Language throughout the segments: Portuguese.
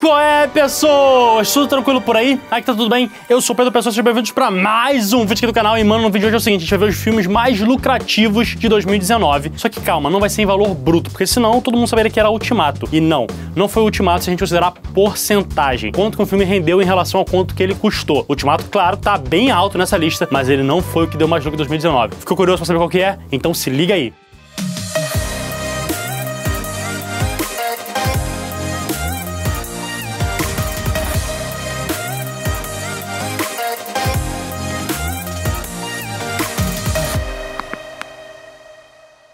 Qual é, pessoas? Tudo tranquilo por aí? Aqui tá tudo bem? Eu sou o Pedro Pessoa, sejam bem-vindos pra mais um vídeo aqui do canal. E, mano, no vídeo de hoje é o seguinte, a gente vai ver os filmes mais lucrativos de 2019. Só que calma, não vai ser em valor bruto, porque senão todo mundo saberia que era Ultimato. E não foi Ultimato se a gente considerar porcentagem. Quanto que o filme rendeu em relação ao quanto que ele custou. Ultimato, claro, tá bem alto nessa lista, mas ele não foi o que deu mais lucro em 2019. Ficou curioso pra saber qual que é? Então se liga aí.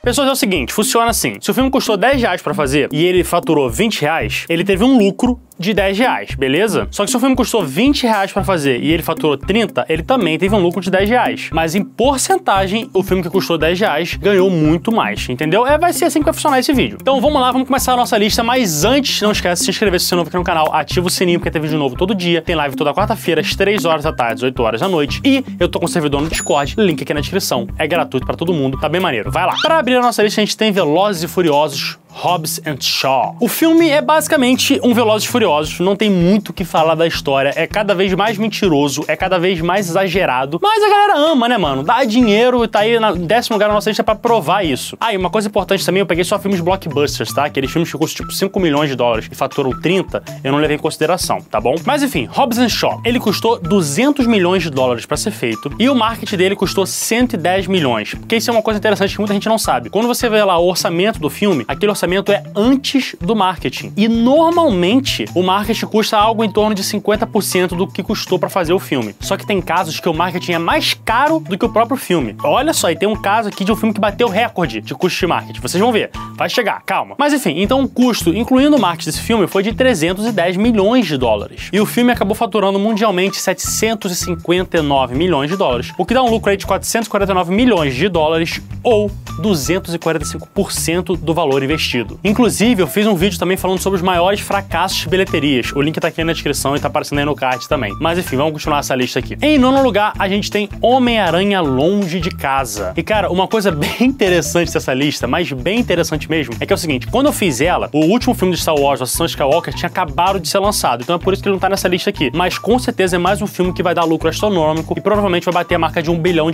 Pessoas, é o seguinte, funciona assim. Se o filme custou 10 reais pra fazer e ele faturou 20 reais, ele teve um lucro de 10 reais, beleza? Só que se o filme custou 20 reais pra fazer e ele faturou 30, ele também teve um lucro de 10 reais. Mas em porcentagem, o filme que custou 10 reais ganhou muito mais, entendeu? Vai ser assim que vai funcionar esse vídeo. Então vamos lá, vamos começar a nossa lista, mas antes, não esquece de se inscrever se você é novo aqui no canal, ativa o sininho porque tem vídeo novo todo dia, tem live toda quarta-feira, às 3 horas da tarde, às 8 horas da noite, e eu tô com o servidor no Discord, link aqui na descrição, é gratuito pra todo mundo, tá bem maneiro, vai lá. Pra abrir a nossa lista, a gente tem Velozes e Furiosos, Hobbs and Shaw. O filme é basicamente um Velozes e Furiosos, não tem muito o que falar da história, é cada vez mais mentiroso, é cada vez mais exagerado, mas a galera ama, né, mano? Dá dinheiro e tá aí em 10º lugar na nossa lista pra provar isso. Ah, e uma coisa importante também, eu peguei só filmes blockbusters, tá? Aqueles filmes que custam tipo 5 milhões de dólares e faturam 30, eu não levei em consideração, tá bom? Mas enfim, Hobbs and Shaw, ele custou 200 milhões de dólares pra ser feito e o marketing dele custou 110 milhões, porque isso é uma coisa interessante que muita gente não sabe. Quando você vê lá o orçamento do filme, aquele orçamento é antes do marketing. E normalmente o marketing custa algo em torno de 50% do que custou pra fazer o filme. Só que tem casos que o marketing é mais caro do que o próprio filme. Olha só, e tem um caso aqui de um filme que bateu recorde de custo de marketing. Vocês vão ver. Vai chegar, calma. Mas enfim, então o custo, incluindo o marketing desse filme, foi de 310 milhões de dólares. E o filme acabou faturando mundialmente 759 milhões de dólares, o que dá um lucro aí de 449 milhões de dólares ou 245% do valor investido. Inclusive, eu fiz um vídeo também falando sobre os maiores fracassos de bilheterias. O link tá aqui na descrição e tá aparecendo aí no card também. Mas enfim, vamos continuar essa lista aqui. Em nono lugar, a gente tem Homem-Aranha Longe de Casa. E cara, uma coisa bem interessante dessa lista, mas bem interessante mesmo, é que é o seguinte, quando eu fiz ela, o último filme de Star Wars, Ascensão Skywalker, tinha acabado de ser lançado. Então é por isso que ele não tá nessa lista aqui. Mas com certeza é mais um filme que vai dar lucro astronômico e provavelmente vai bater a marca de $1 bilhão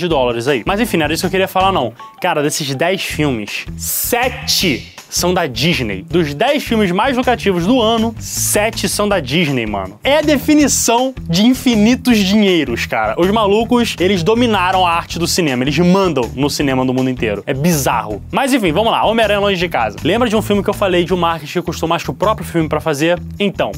aí. Mas enfim, não era isso que eu queria falar não. Cara, desses 10 filmes, 7 são da Disney. Dos 10 filmes mais lucrativos do ano, 7 são da Disney, mano. É a definição de infinitos dinheiros, cara. Os malucos, eles dominaram a arte do cinema. Eles mandam no cinema do mundo inteiro. É bizarro. Mas enfim, vamos lá. Homem-Aranha Longe de Casa. Lembra de um filme que eu falei de um marketing que custou mais que o próprio filme pra fazer? Então,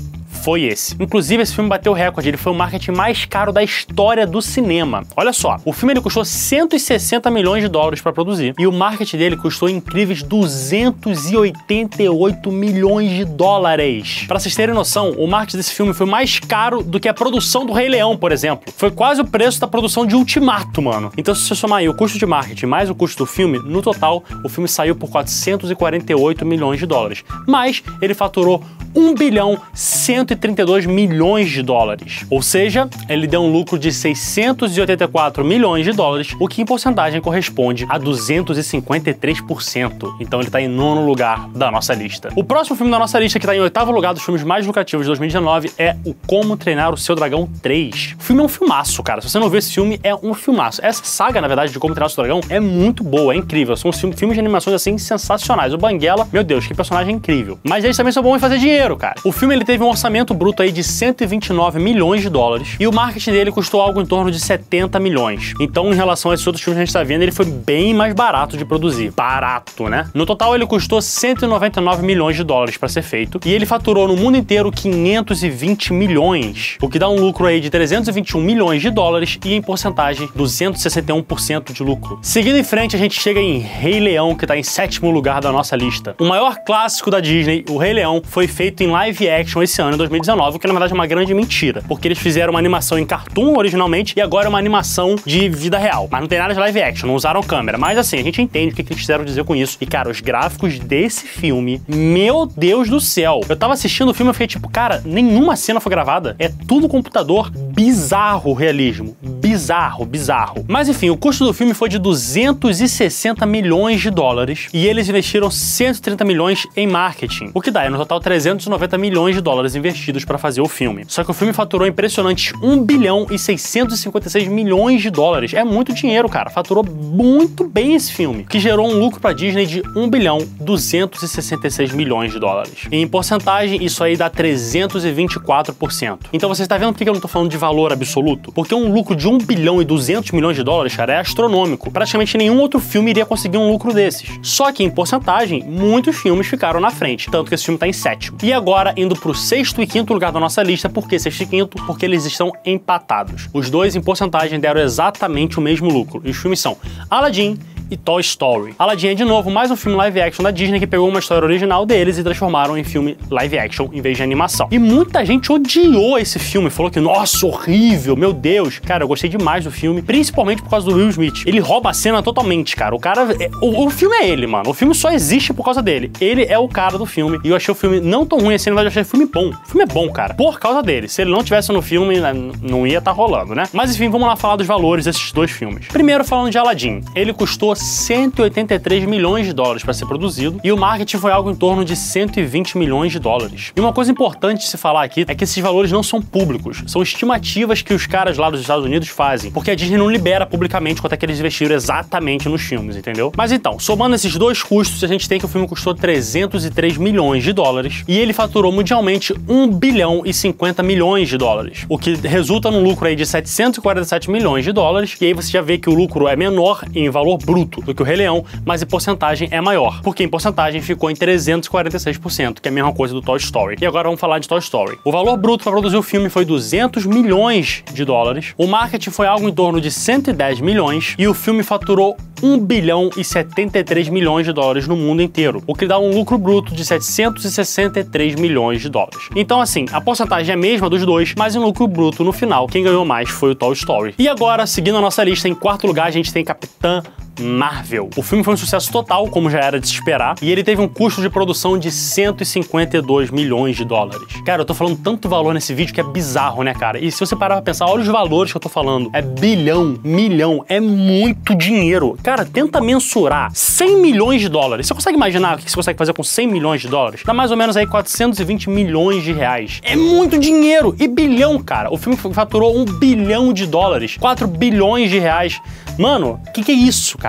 foi esse. Inclusive, esse filme bateu recorde. Ele foi o marketing mais caro da história do cinema. Olha só, o filme ele custou 160 milhões de dólares para produzir e o marketing dele custou incríveis 288 milhões de dólares. Para vocês terem noção, o marketing desse filme foi mais caro do que a produção do Rei Leão, por exemplo. Foi quase o preço da produção de Ultimato, mano. Então, se você somar aí o custo de marketing mais o custo do filme, no total, o filme saiu por 448 milhões de dólares. Mas ele faturou 1 bilhão 132 milhões de dólares. Ou seja, ele deu um lucro de 684 milhões de dólares, o que em porcentagem corresponde a 253%. Então ele tá em nono lugar da nossa lista. O próximo filme da nossa lista, que tá em oitavo lugar dos filmes mais lucrativos de 2019, é o Como Treinar o Seu Dragão 3. O filme é um filmaço, cara. Se você não viu esse filme, é um filmaço. Essa saga, na verdade, de Como Treinar o Seu Dragão é muito boa, é incrível. São filmes de animações, assim, sensacionais. O Banguela, meu Deus, que personagem incrível. Mas eles também são bons em fazer dinheiro, cara. O filme ele teve um orçamento bruto aí de 129 milhões de dólares e o marketing dele custou algo em torno de 70 milhões. Então, em relação a esses outros filmes que a gente tá vendo, ele foi bem mais barato de produzir. Barato, né? No total, ele custou 199 milhões de dólares para ser feito e ele faturou no mundo inteiro 520 milhões, o que dá um lucro aí de 321 milhões de dólares e em porcentagem 261% de lucro. Seguindo em frente, a gente chega em Rei Leão, que tá em 7º lugar da nossa lista. O maior clássico da Disney, o Rei Leão, foi feito em live action esse ano, em 2019, o que na verdade é uma grande mentira, porque eles fizeram uma animação em cartoon originalmente e agora é uma animação de vida real, mas não tem nada de live action, não usaram câmera, mas assim, a gente entende o que eles quiseram dizer com isso. E cara, os gráficos desse filme, meu Deus do céu, eu tava assistindo o filme e fiquei tipo, cara, nenhuma cena foi gravada, é tudo computador, bizarro realismo, bizarro. Mas enfim, o custo do filme foi de 260 milhões de dólares e eles investiram 130 milhões em marketing, o que dá, no total, 390 milhões de dólares investidos para fazer o filme. Só que o filme faturou impressionantes 1 bilhão e 656 milhões de dólares. É muito dinheiro, cara. Faturou muito bem esse filme, que gerou um lucro para Disney de 1 bilhão 266 milhões de dólares. E em porcentagem, isso aí dá 324%. Então você está vendo por que eu não tô falando de valor absoluto? Porque um lucro de 1 bilhão e 200 milhões de dólares, cara, é astronômico. Praticamente nenhum outro filme iria conseguir um lucro desses. Só que em porcentagem, muitos filmes ficaram na frente, tanto que esse filme tá em sétimo. E agora, indo pro sexto e quinto lugar da nossa lista. Por que sexto e quinto? Porque eles estão empatados. Os dois, em porcentagem, deram exatamente o mesmo lucro. E os filmes são Aladdin e Toy Story. Aladdin é, de novo, mais um filme live action da Disney que pegou uma história original deles e transformaram em filme live action em vez de animação. E muita gente odiou esse filme, falou que, nossa, horrível, meu Deus. Cara, eu gostei demais do filme, principalmente por causa do Will Smith. Ele rouba a cena totalmente, cara. O cara... O filme é ele, mano. O filme só existe por causa dele. Ele é o cara do filme. E eu achei o filme não tão ruim assim, na verdade eu achei o filme bom. O filme é bom, cara. Por causa dele. Se ele não tivesse no filme, não ia estar rolando, né? Mas enfim, vamos lá falar dos valores desses dois filmes. Primeiro, falando de Aladdin. Ele custou 183 milhões de dólares para ser produzido e o marketing foi algo em torno de 120 milhões de dólares. E uma coisa importante de se falar aqui é que esses valores não são públicos, são estimativas que os caras lá dos Estados Unidos fazem, porque a Disney não libera publicamente quanto é que eles investiram exatamente nos filmes, entendeu? Mas então, somando esses dois custos, a gente tem que o filme custou 303 milhões de dólares e ele faturou mundialmente 1 bilhão e 50 milhões de dólares, o que resulta num lucro aí de 747 milhões de dólares, e aí você já vê que o lucro é menor em valor bruto do que o Rei Leão, mas em porcentagem é maior, porque em porcentagem ficou em 346%, que é a mesma coisa do Toy Story. E agora vamos falar de Toy Story. O valor bruto para produzir o filme foi 200 milhões de dólares, o marketing foi algo em torno de 110 milhões e o filme faturou 1 bilhão e 73 milhões de dólares no mundo inteiro, o que dá um lucro bruto de 763 milhões de dólares. Então assim, a porcentagem é a mesma dos dois, mas em lucro bruto no final, quem ganhou mais foi o Toy Story. E agora, seguindo a nossa lista, em quarto lugar a gente tem Capitã Marvel. O filme foi um sucesso total, como já era de se esperar, e ele teve um custo de produção de 152 milhões de dólares. Cara, eu tô falando tanto valor nesse vídeo que é bizarro, né, cara? E se você parar pra pensar, olha os valores que eu tô falando. É bilhão, milhão, é muito dinheiro. Cara, tenta mensurar 100 milhões de dólares. Você consegue imaginar o que você consegue fazer com 100 milhões de dólares? Dá mais ou menos aí 420 milhões de reais. É muito dinheiro! E bilhão, cara. O filme faturou 1 bilhão de dólares, 4 bilhões de reais. Mano, o que é isso, cara?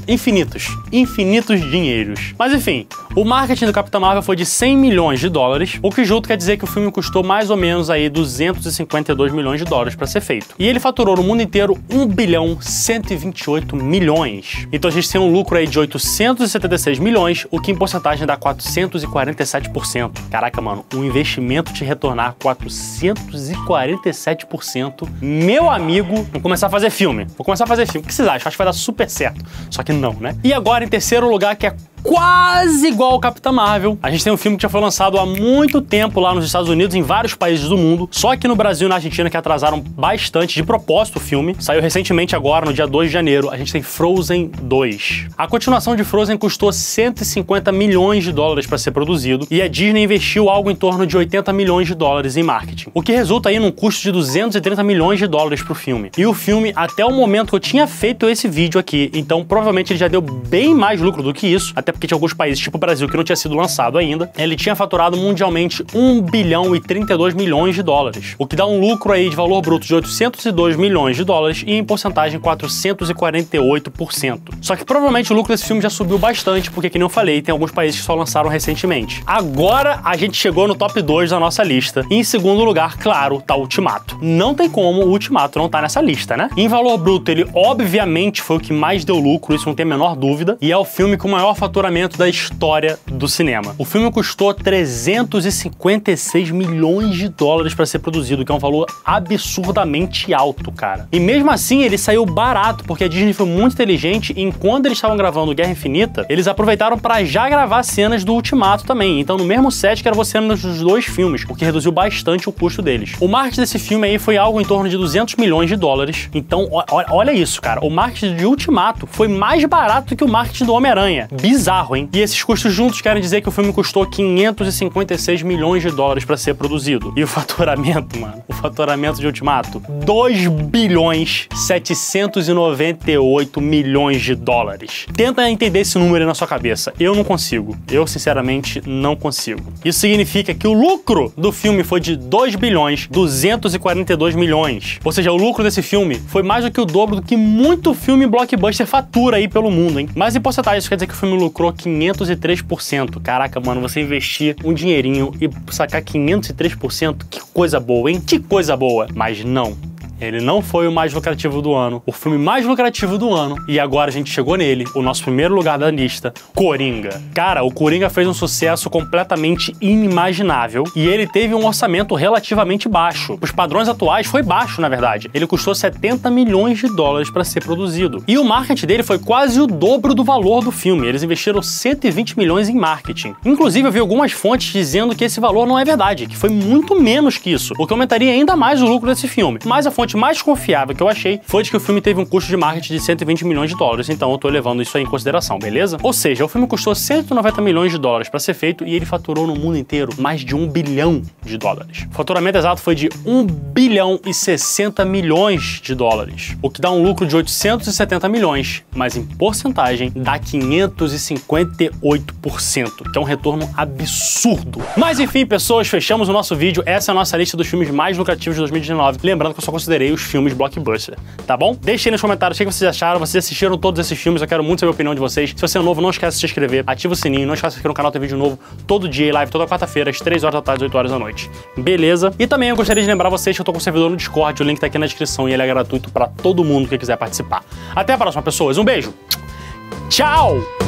Infinitos dinheiros. Mas enfim, o marketing do Capitão Marvel foi de 100 milhões de dólares, o que junto quer dizer que o filme custou mais ou menos aí 252 milhões de dólares para ser feito. E ele faturou no mundo inteiro 1 bilhão 128 milhões. Então a gente tem um lucro aí de 876 milhões, o que em porcentagem dá 447%. Caraca, mano, um investimento te retornar 447%. Meu amigo, vou começar a fazer filme. O que vocês acham? Acho que vai dar super certo. Só que não, né? E agora, em terceiro lugar, que é quase igual ao Capitã Marvel. A gente tem um filme que já foi lançado há muito tempo lá nos Estados Unidos, em vários países do mundo, só aqui no Brasil e na Argentina que atrasaram bastante de propósito o filme. Saiu recentemente agora, no dia 2 de janeiro, a gente tem Frozen 2. A continuação de Frozen custou 150 milhões de dólares para ser produzido e a Disney investiu algo em torno de 80 milhões de dólares em marketing, o que resulta aí num custo de 230 milhões de dólares pro filme. E o filme, até o momento que eu tinha feito esse vídeo aqui, então provavelmente ele já deu bem mais lucro do que isso, até porque tinha alguns países, tipo o Brasil, que não tinha sido lançado ainda. Ele tinha faturado mundialmente 1 bilhão e 32 milhões de dólares, o que dá um lucro aí de valor bruto de 802 milhões de dólares e em porcentagem 448%. Só que provavelmente o lucro desse filme já subiu bastante, porque, que nem eu falei, tem alguns países que só lançaram recentemente. Agora a gente chegou no top 2 da nossa lista. E em segundo lugar, claro, tá o Ultimato. Não tem como o Ultimato não tá nessa lista, né? Em valor bruto, ele obviamente foi o que mais deu lucro, isso não tem a menor dúvida, e é o filme com o maior faturamento da história do cinema. O filme custou 356 milhões de dólares para ser produzido, que é um valor absurdamente alto, cara. E mesmo assim, ele saiu barato, porque a Disney foi muito inteligente e enquanto eles estavam gravando Guerra Infinita, eles aproveitaram para já gravar cenas do Ultimato também. Então, no mesmo set, gravou cenas dos dois filmes, o que reduziu bastante o custo deles. O marketing desse filme aí foi algo em torno de 200 milhões de dólares. Então, olha isso, cara. O marketing de Ultimato foi mais barato do que o marketing do Homem-Aranha. Bizarro. bizarro, hein? E esses custos juntos querem dizer que o filme custou 556 milhões de dólares pra ser produzido. E o faturamento, mano, o faturamento de Ultimato, 2 bilhões 798 milhões de dólares. Tenta entender esse número aí na sua cabeça. Eu não consigo. Eu, sinceramente, não consigo. Isso significa que o lucro do filme foi de 2 bilhões 242 milhões. Ou seja, o lucro desse filme foi mais do que o dobro do que muito filme blockbuster fatura aí pelo mundo, hein? Mas em porcentagem, isso quer dizer que o filme lucrou 503%. Caraca, mano, você investir um dinheirinho e sacar 503%, que coisa boa, hein? Que coisa boa! Mas não. Ele não foi o mais lucrativo do ano, o filme mais lucrativo do ano, e agora a gente chegou nele, o nosso primeiro lugar da lista, Coringa. Cara, o Coringa fez um sucesso completamente inimaginável e ele teve um orçamento relativamente baixo. Os padrões atuais foi baixo, na verdade. Ele custou 70 milhões de dólares para ser produzido. E o marketing dele foi quase o dobro do valor do filme. Eles investiram 120 milhões em marketing. Inclusive, eu vi algumas fontes dizendo que esse valor não é verdade, que foi muito menos que isso, o que aumentaria ainda mais o lucro desse filme. Mas a fonte mais confiável que eu achei foi de que o filme teve um custo de marketing de 120 milhões de dólares, então eu tô levando isso aí em consideração, beleza? Ou seja, o filme custou 190 milhões de dólares para ser feito e ele faturou no mundo inteiro mais de 1 bilhão de dólares. O faturamento exato foi de 1 bilhão e 60 milhões de dólares, o que dá um lucro de 870 milhões, mas em porcentagem dá 558%, que é um retorno absurdo. Mas enfim, pessoas, fechamos o nosso vídeo. Essa é a nossa lista dos filmes mais lucrativos de 2019. Lembrando que eu só considerei os filmes blockbuster, tá bom? Deixem aí nos comentários o que vocês acharam, vocês assistiram todos esses filmes, eu quero muito saber a opinião de vocês. Se você é novo, não esquece de se inscrever, ativa o sininho, não esquece de se inscrever no canal, tem vídeo novo todo dia, live toda quarta-feira, às 3 horas da tarde, 8 horas da noite. Beleza? E também eu gostaria de lembrar vocês que eu tô com um servidor no Discord, o link tá aqui na descrição e ele é gratuito pra todo mundo que quiser participar. Até a próxima, pessoas, um beijo! Tchau!